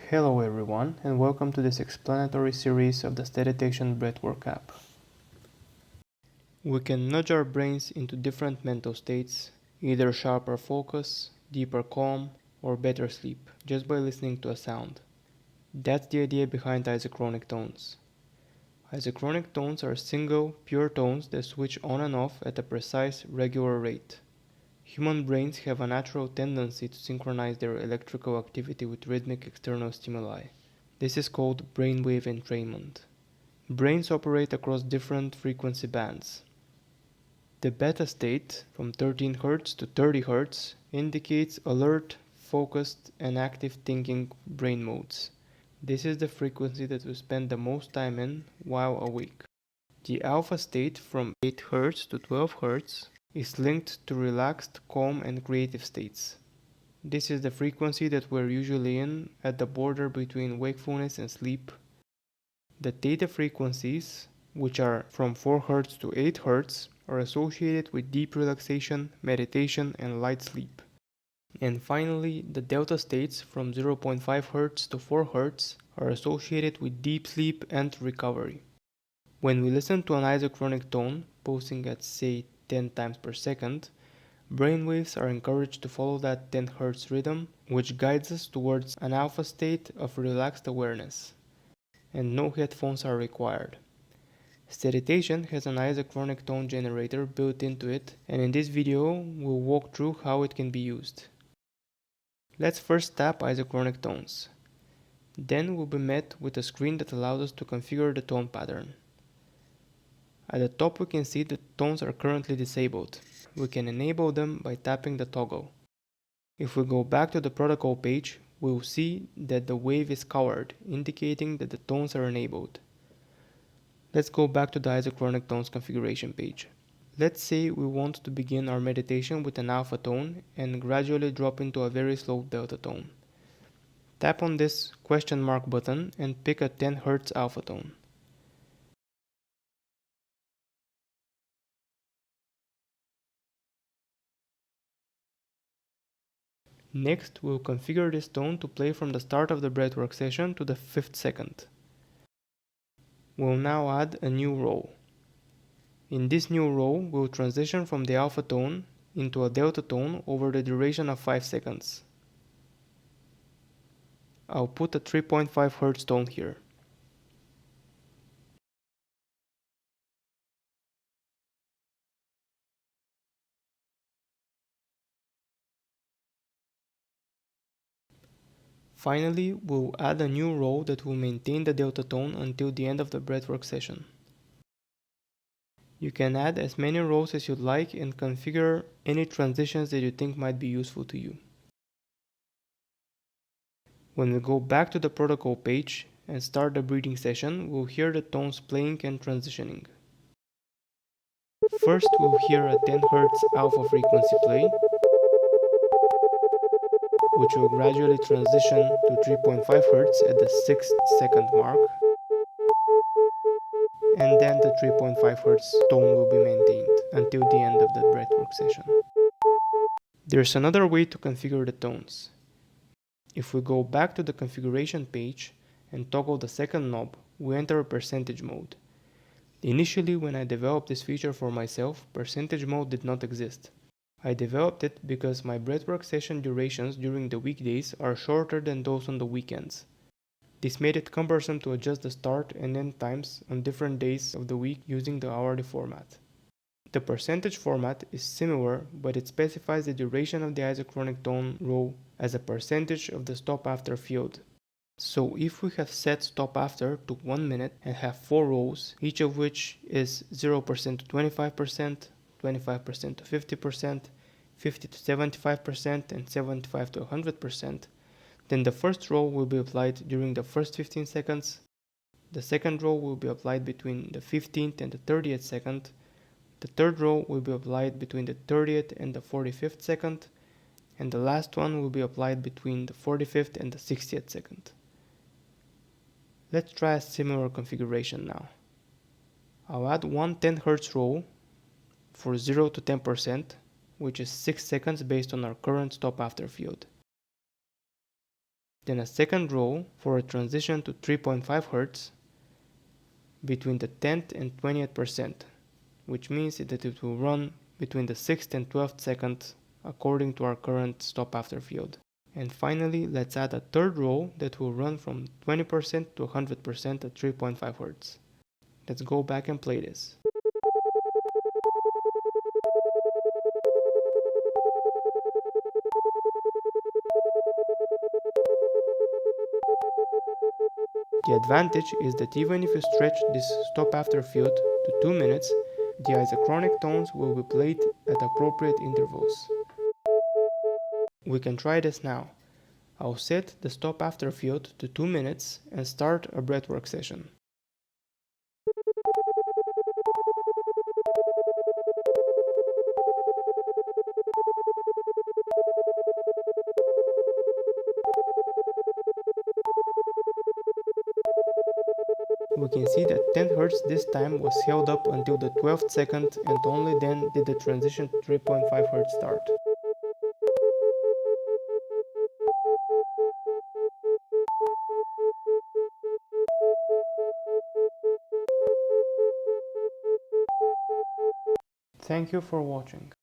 Hello everyone, and welcome to this explanatory series of the Steadytation breathwork app. We can nudge our brains into different mental states, either sharper focus, deeper calm, or better sleep, just by listening to a sound. That's the idea behind isochronic tones. Isochronic tones are single, pure tones that switch on and off at a precise, regular rate. Human brains have a natural tendency to synchronize their electrical activity with rhythmic external stimuli. This is called brainwave entrainment. Brains operate across different frequency bands. The beta state, from 13 Hz to 30 Hz, indicates alert, focused, and active thinking brain modes. This is the frequency that we spend the most time in while awake. The alpha state, from 8 Hz to 12 Hz, is linked to relaxed, calm, and creative states. This is the frequency that we're usually in at the border between wakefulness and sleep. The theta frequencies, which are from 4 Hz to 8 Hz, are associated with deep relaxation, meditation, and light sleep. And finally, the delta states from 0.5 Hz to 4 Hz are associated with deep sleep and recovery. When we listen to an isochronic tone, pulsing at say 10 times per second, brainwaves are encouraged to follow that 10 Hz rhythm, which guides us towards an alpha state of relaxed awareness. And no headphones are required. Steadytation has an isochronic tone generator built into it, and in this video we'll walk through how it can be used. Let's first tap isochronic tones. Then we'll be met with a screen that allows us to configure the tone pattern. At the top we can see that tones are currently disabled. We can enable them by tapping the toggle. If we go back to the protocol page, we'll see that the wave is colored, indicating that the tones are enabled. Let's go back to the isochronic tones configuration page. Let's say we want to begin our meditation with an alpha tone and gradually drop into a very slow delta tone. Tap on this question mark button and pick a 10 Hz alpha tone. Next, we'll configure this tone to play from the start of the breathwork session to the 5th second. We'll now add a new row. In this new row, we'll transition from the alpha tone into a delta tone over the duration of 5 seconds. I'll put a 3.5 Hz tone here. Finally, we'll add a new row that will maintain the delta tone until the end of the breathwork session. You can add as many rows as you'd like and configure any transitions that you think might be useful to you. When we go back to the protocol page and start the breathing session, we'll hear the tones playing and transitioning. First, we'll hear a 10 Hz alpha frequency play, which will gradually transition to 3.5 Hz at the 6th second mark, and then the 3.5 Hz tone will be maintained until the end of the breathwork session. There's another way to configure the tones. If we go back to the configuration page and toggle the second knob, we enter a percentage mode. Initially, when I developed this feature for myself, percentage mode did not exist. I developed it because my breathwork session durations during the weekdays are shorter than those on the weekends. This made it cumbersome to adjust the start and end times on different days of the week using the hourly format. The percentage format is similar, but it specifies the duration of the isochronic tone row as a percentage of the stop after field. So if we have set stop after to 1 minute and have 4 rows, each of which is 0% to 25%, 25% to 50%, 50 to 75%, and 75 to 100%, then the first row will be applied during the first 15 seconds, the second row will be applied between the 15th and the 30th second, the third row will be applied between the 30th and the 45th second, and the last one will be applied between the 45th and the 60th second. Let's try a similar configuration now. I'll add one 10 Hz row for 0 to 10%, which is 6 seconds based on our current stop after field. then a second row for a transition to 3.5 Hz between the 10th and 20th percent, which means that it will run between the 6th and 12th second according to our current stop after field. And finally, let's add a third row that will run from 20% to 100% at 3.5 Hz. Let's go back and play this. The advantage is that even if you stretch this stop after field to 2 minutes, the isochronic tones will be played at appropriate intervals. We can try this now. I'll set the stop after field to 2 minutes and start a breathwork session. We can see that 10 Hz this time was held up until the 12th second, and only then did the transition to 3.5 Hz start. Thank you for watching.